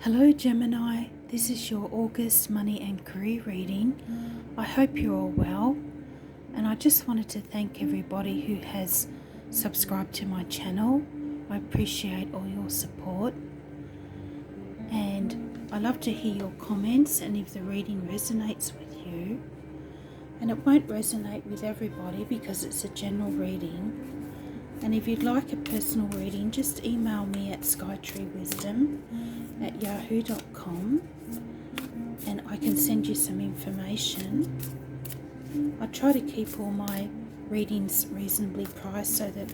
Hello Gemini, this is your August money and career reading. I hope you're all well, and I just wanted to thank everybody who has subscribed to my channel. I appreciate all your support, and I love to hear your comments and if the reading resonates with you. And it won't resonate with everybody because it's a general reading. And if you'd like a personal reading, just email me at skytreewisdom@yahoo.com and I can send you some information. I try to keep all my readings reasonably priced so that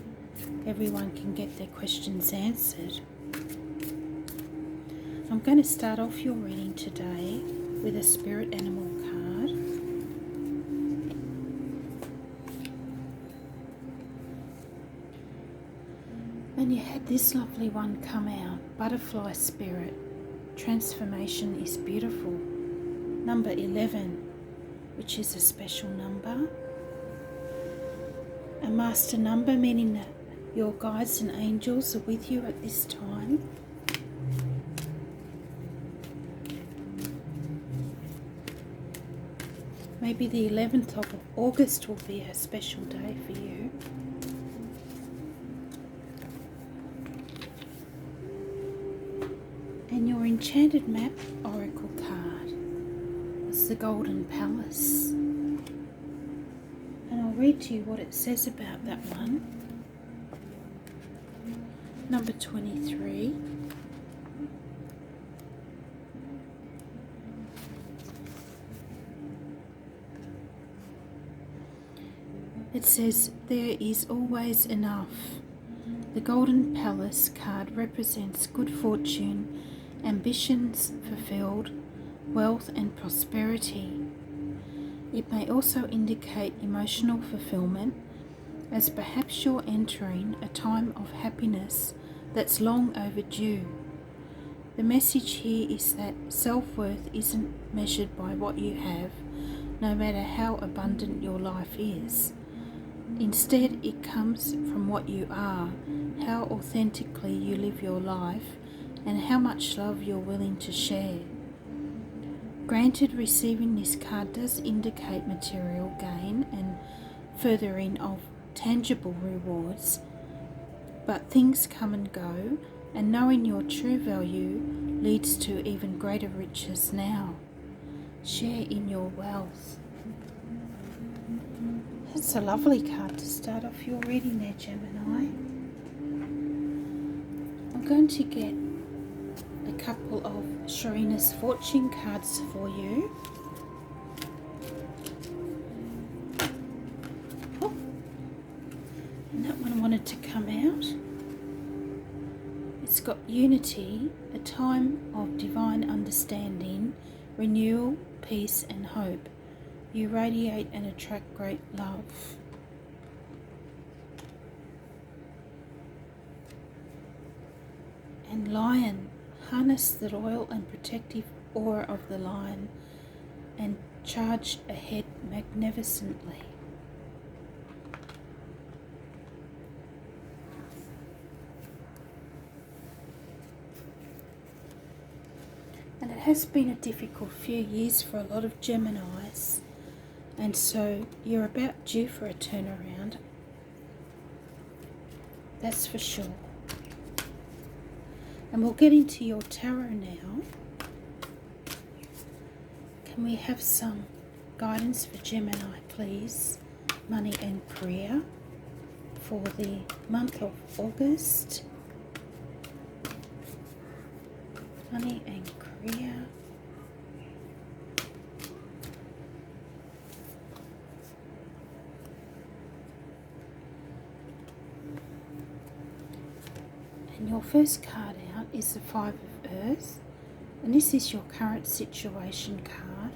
everyone can get their questions answered. I'm going to start off your reading today with a spirit animal card. And you had this lovely one come out, Butterfly Spirit. Transformation is beautiful. Number 11, which is a special number. A master number, meaning that your guides and angels are with you at this time. Maybe the 11th of August will be a special day for you. And your Enchanted map oracle card is the Golden Palace. And I'll read to you what it says about that one. Number 23. It says, there is always enough. The Golden Palace card represents good fortune, ambitions fulfilled, wealth and prosperity. It may also indicate emotional fulfillment, as perhaps you're entering a time of happiness that's long overdue. The message here is that self-worth isn't measured by what you have, no matter how abundant your life is. Instead, it comes from what you are, how authentically you live your life, and how much love you're willing to share. Granted, receiving this card does indicate material gain and furthering of tangible rewards, but things come and go, and knowing your true value leads to even greater riches now. Share in your wealth. That's a lovely card to start off your reading there, Gemini. I'm going to get a couple of Sharina's fortune cards for you. Oh, and that one wanted to come out. It's got unity, a time of divine understanding, renewal, peace and hope. You radiate and attract great love. And Lion, harness the royal and protective aura of the lion and charge ahead magnificently. And it has been a difficult few years for a lot of Geminis, and so you're about due for a turnaround. That's for sure. And we'll get into your tarot now. Can we have some guidance for Gemini, please? Money and career for the month of August. Money and career. And your first card out is the Five of Earth, and this is your current situation card.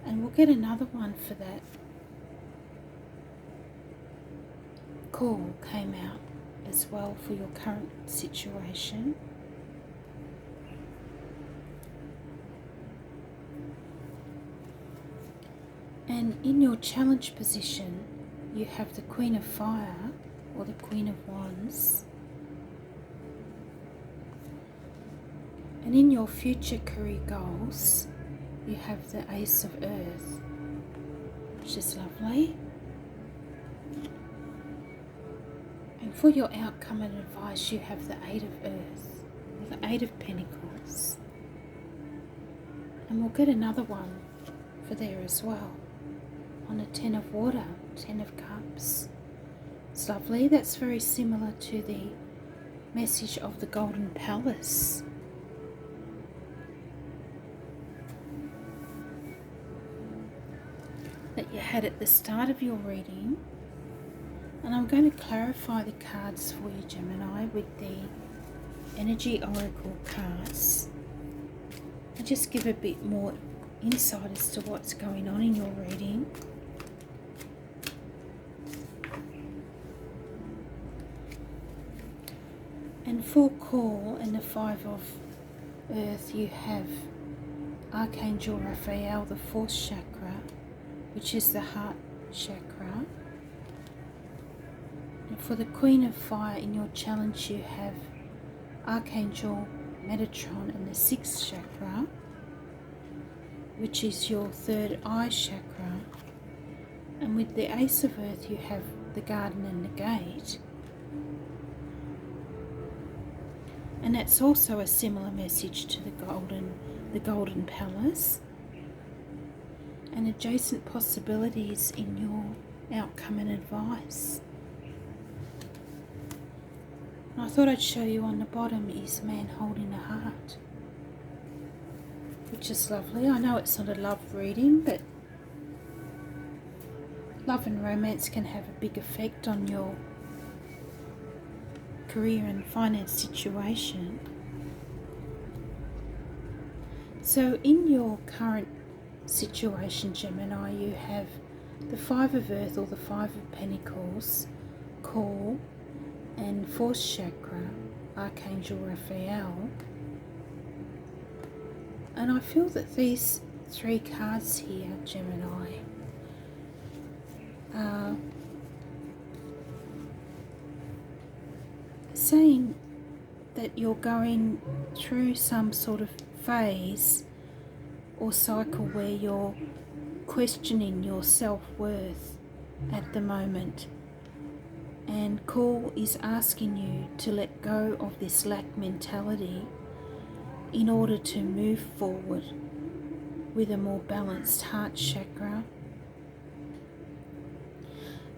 And we'll get another one for that. Call came out as well for your current situation. And in your challenge position, you have the Queen of Fire or the Queen of Wands. And in your future career goals, you have the Ace of Earth, which is lovely. And for your outcome and advice, you have the Eight of Earth, or the Eight of Pentacles. And we'll get another one for there as well, on a Ten of Water, Ten of Cups. It's lovely. That's very similar to the message of the Golden Palace. That you had at the start of your reading. And I'm going to clarify the cards for you, Gemini, with the Energy Oracle cards. And just give a bit more insight as to what's going on in your reading. And for Call and the Five of Earth, you have Archangel Raphael, the fourth chakra, which is the heart chakra. And for the Queen of Fire in your challenge, you have Archangel Metatron and the sixth chakra, which is your third eye chakra. And with the Ace of Earth, you have the Garden and the Gate. And that's also a similar message to the Golden Palace. And adjacent possibilities in your outcome and advice. And I thought I'd show you on the bottom is Man Holding a Heart, which is lovely. I know it's not a love reading, but love and romance can have a big effect on your career and finance situation. So in your current situation, Gemini, you have the Five of Earth or the Five of Pentacles, Call, and fourth chakra, Archangel Raphael. And I feel that these three cards here, Gemini, are saying that you're going through some sort of phase or cycle where you're questioning your self-worth at the moment. And Call is asking you to let go of this lack mentality in order to move forward with a more balanced heart chakra.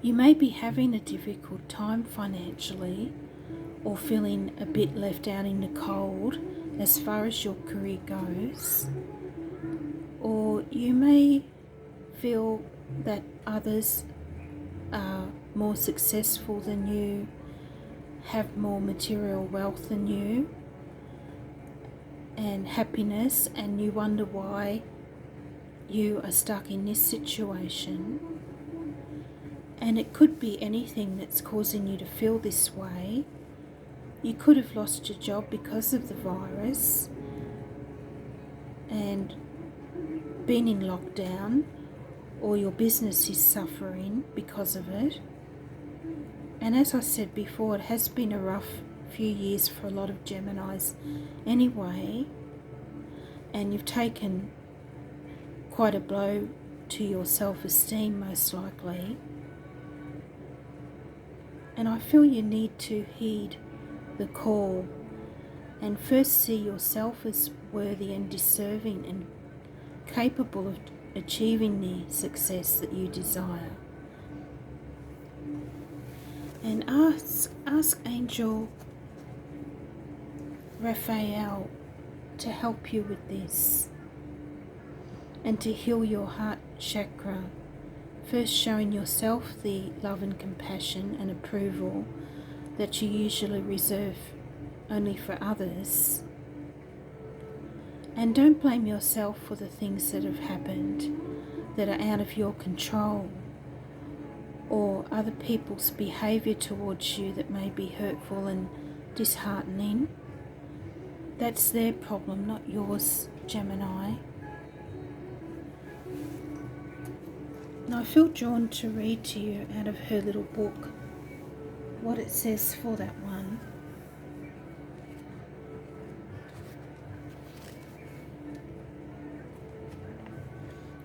You may be having a difficult time financially or feeling a bit left out in the cold as far as your career goes. Or you may feel that others are more successful than you, have more material wealth than you, and happiness, and you wonder why you are stuck in this situation. And it could be anything that's causing you to feel this way. You could have lost your job because of the virus and been in lockdown, or your business is suffering because of it. And as I said before, it has been a rough few years for a lot of Geminis anyway, and you've taken quite a blow to your self-esteem most likely. And I feel you need to heed the call and first see yourself as worthy and deserving and capable of achieving the success that you desire. And ask Angel Raphael to help you with this and to heal your heart chakra, first showing yourself the love and compassion and approval that you usually reserve only for others. And don't blame yourself for the things that have happened that are out of your control, or other people's behaviour towards you that may be hurtful and disheartening. That's their problem, not yours, Gemini. And I feel drawn to read to you out of her little book what it says for that one.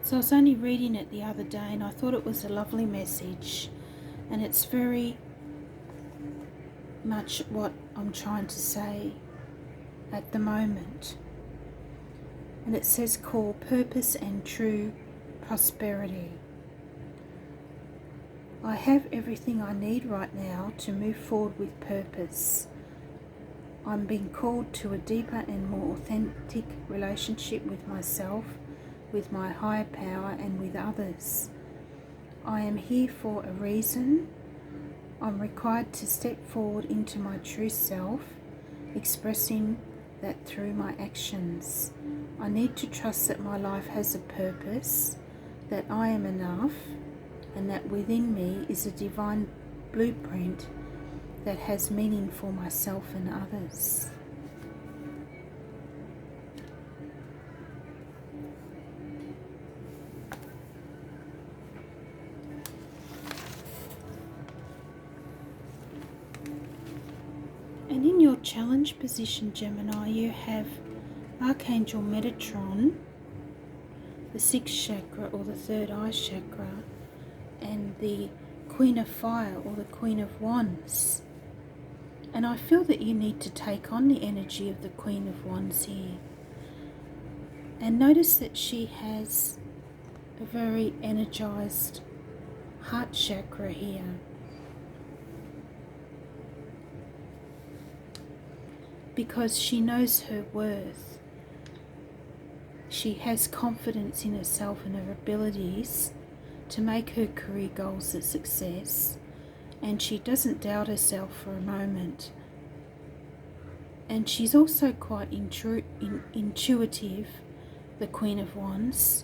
So I was only reading it the other day and I thought it was a lovely message, and it's very much what I'm trying to say at the moment. And it says, call purpose and true prosperity. I have everything I need right now to move forward with purpose. I'm being called to a deeper and more authentic relationship with myself, with my higher power, and with others. I am here for a reason. I'm required to step forward into my true self, expressing that through my actions. I need to trust that my life has a purpose, that I am enough, and that within me is a divine blueprint that has meaning for myself and others. And in your challenge position, Gemini, you have Archangel Metatron, the 6th chakra or the 3rd eye chakra, and the Queen of Fire or the Queen of Wands. And I feel that you need to take on the energy of the Queen of Wands here. And notice that she has a very energized heart chakra here. Because she knows her worth. She has confidence in herself and her abilities to make her career goals a success, and she doesn't doubt herself for a moment. And she's also quite intuitive, the Queen of Wands,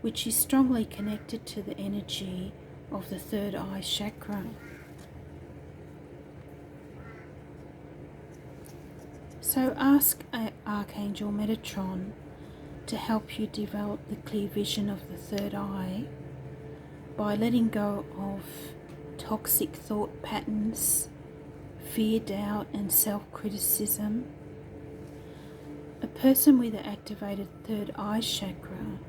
which is strongly connected to the energy of the 3rd eye chakra. So ask Archangel Metatron to help you develop the clear vision of the 3rd eye by letting go of toxic thought patterns, fear, doubt, and self-criticism. A person with an activated 3rd eye chakra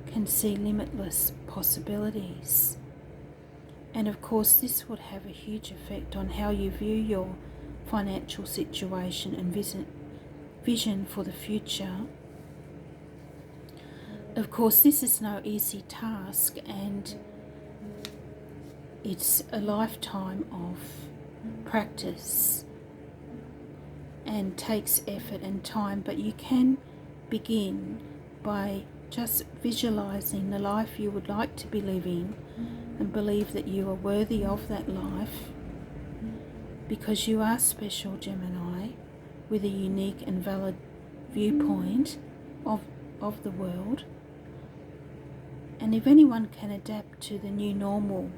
can see limitless possibilities. And of course, this would have a huge effect on how you view your financial situation and vision for the future. Of course, this is no easy task, and it's a lifetime of practice and takes effort and time, but you can begin by just visualizing the life you would like to be living and believe that you are worthy of that life, because you are special, Gemini, with a unique and valid viewpoint of the world. And if anyone can adapt to the new normal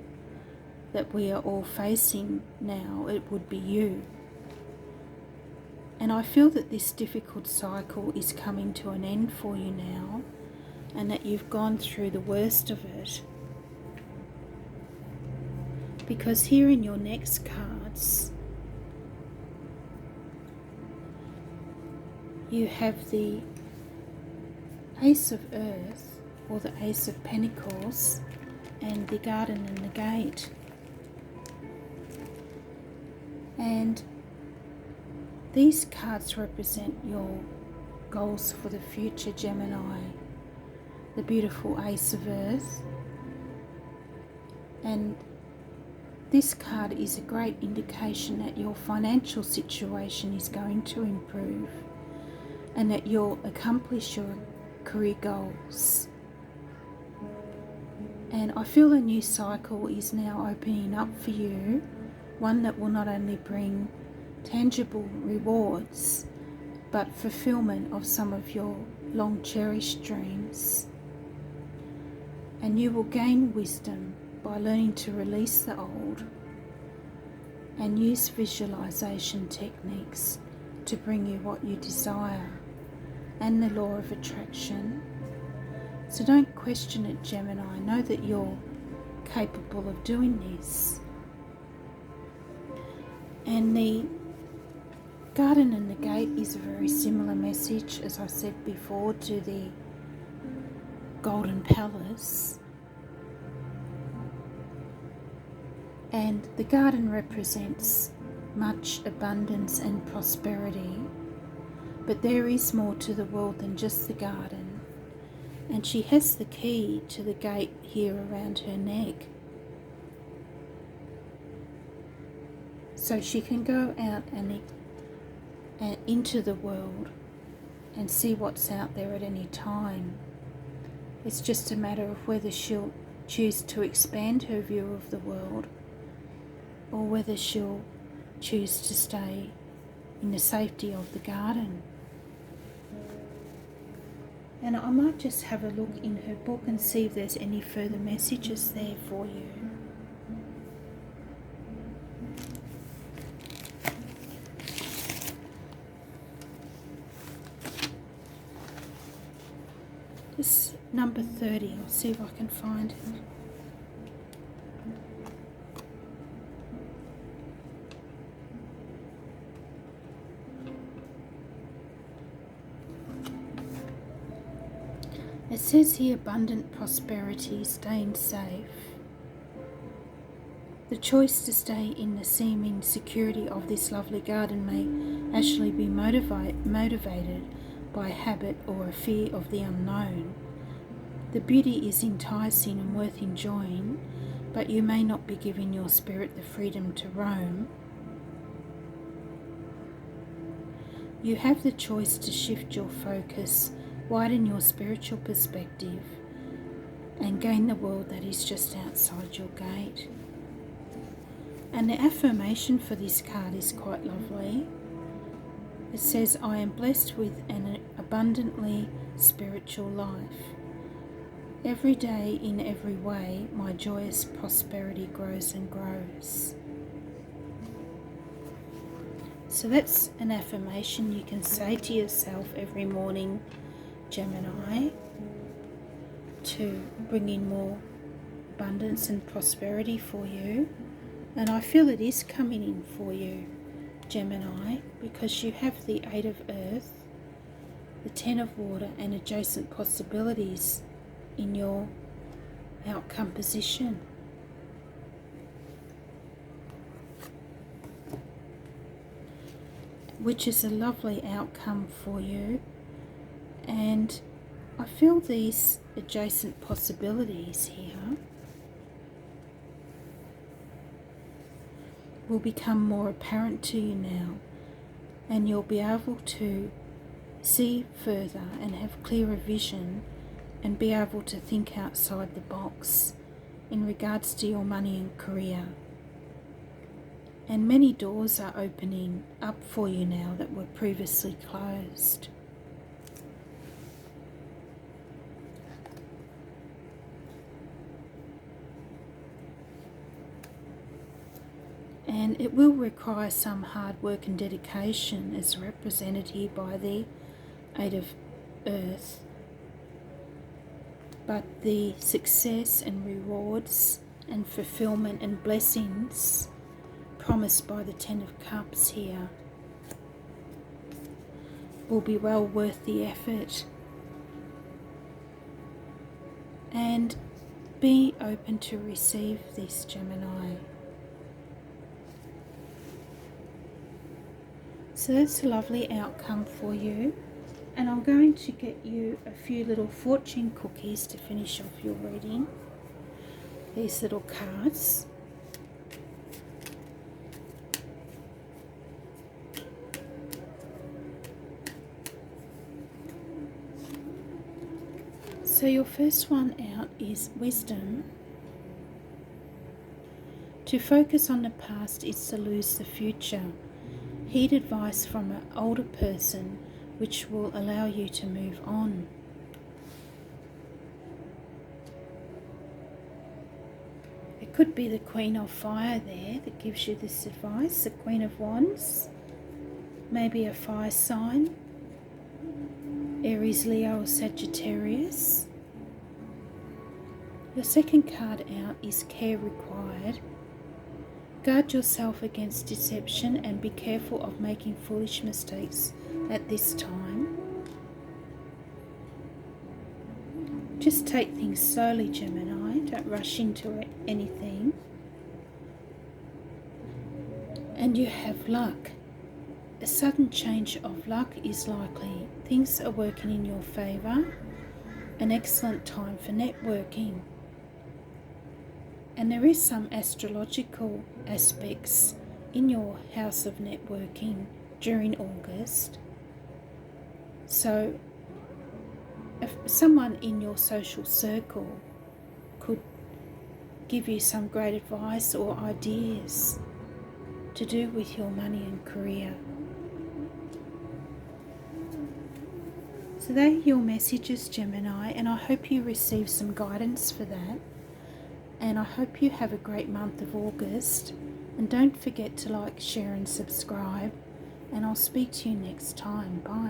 that we are all facing now, it would be you. And I feel that this difficult cycle is coming to an end for you now, and that you've gone through the worst of it. Because here in your next cards, you have the Ace of Earth or the Ace of Pentacles and the Garden and the Gate. And these cards represent your goals for the future, Gemini. The beautiful Ace of Earth. And this card is a great indication that your financial situation is going to improve and that you'll accomplish your career goals. And I feel a new cycle is now opening up for you, one that will not only bring tangible rewards, but fulfillment of some of your long cherished dreams. And you will gain wisdom by learning to release the old and use visualization techniques to bring you what you desire, and the law of attraction. So don't question it, Gemini. Know that you're capable of doing this. And the Garden and the Gate is a very similar message, as I said before, to the golden palace, and the garden represents much abundance and prosperity. But there is more to the world than just the garden, and she has the key to the gate here around her neck. So she can go out and into the world and see what's out there at any time. It's just a matter of whether she'll choose to expand her view of the world or whether she'll choose to stay in the safety of the garden. And I might just have a look in her book and see if there's any further messages there for you. This number 30, I'll see if I can find it. It says here, abundant prosperity, staying safe. The choice to stay in the seeming security of this lovely garden may actually be motivated by habit or a fear of the unknown. The beauty is enticing and worth enjoying, but you may not be giving your spirit the freedom to roam. You have the choice to shift your focus, widen your spiritual perspective, and gain the world that is just outside your gate. And the affirmation for this card is quite lovely. It says, I am blessed with an abundantly spiritual life. Every day, in every way, my joyous prosperity grows and grows. So that's an affirmation you can say to yourself every morning, Gemini, to bring in more abundance and prosperity for you. And I feel it is coming in for you, Gemini, because you have the 8 of Earth, the 10 of Water, and adjacent possibilities in your outcome position. Which is a lovely outcome for you. And I feel these adjacent possibilities here will become more apparent to you now, and you'll be able to see further and have clearer vision and be able to think outside the box in regards to your money and career. And many doors are opening up for you now that were previously closed. And it will require some hard work and dedication, as represented here by the 8 of Earth. But the success and rewards and fulfillment and blessings promised by the 10 of Cups here will be well worth the effort. And be open to receive this, Gemini. So that's a lovely outcome for you. And I'm going to get you a few little fortune cookies to finish off your reading. These little cards. So your first one out is wisdom. To focus on the past is to lose the future. Heed advice from an older person, which will allow you to move on. It could be the Queen of Fire there that gives you this advice, the Queen of Wands, maybe a fire sign, Aries, Leo, or Sagittarius. Your second card out is care required. Guard yourself against deception and be careful of making foolish mistakes at this time. just take things slowly, Gemini. Don't rush into anything. And you have luck. A sudden change of luck is likely. Things are working in your favour. An excellent time for networking. And there is some astrological aspects in your house of networking during August. So if someone in your social circle could give you some great advice or ideas to do with your money and career. So they are your messages, Gemini, and I hope you receive some guidance for that. And I hope you have a great month of August. And don't forget to like, share and subscribe. And I'll speak to you next time. Bye.